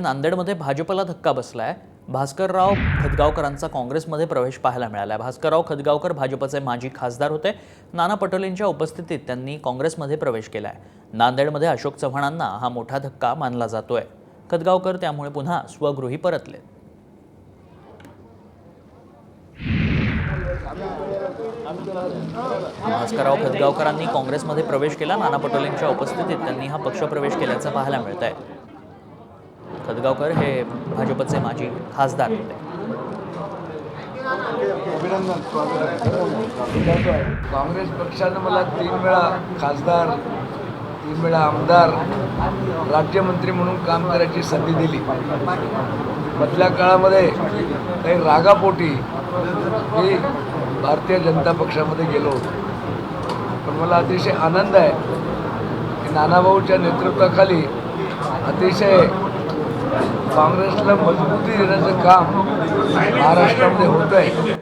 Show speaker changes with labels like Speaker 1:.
Speaker 1: नांदेडमध्ये भाजपला धक्का बसलाय। भास्करराव खदगावकरांचा काँग्रेसमध्ये प्रवेश पाहायला मिळालाय। भास्करराव खदगावकर भाजपचे माजी खासदार होते। नाना पटोलेंच्या उपस्थितीत त्यांनी काँग्रेसमध्ये प्रवेश केलाय। नांदेडमध्ये अशोक चव्हाणांना हा मोठा धक्का मानला जातोय। खदगावकर त्यामुळे पुन्हा स्वगृही परतले। भास्करराव खदगावकरांनी काँग्रेसमध्ये प्रवेश केला। नाना पटोलेंच्या उपस्थितीत त्यांनी हा पक्षप्रवेश केल्याचं पाहायला मिळतंय। खदगावकर हे भाजपचे माजी खासदार होते।
Speaker 2: काँग्रेस पक्षाने मला 3 वेळा खासदार, 3 वेळा आमदार, राज्यमंत्री म्हणून काम करायची संधी दिली। मधल्या काळामध्ये काही रागापोटी मी भारतीय जनता पक्षामध्ये गेलो होतो, पण मला अतिशय आनंद आहे की नानाभाऊच्या नेतृत्वाखाली अतिशय काँग्रेसला मजबूती देण्याचं काम महाराष्ट्रामध्ये होत आहे।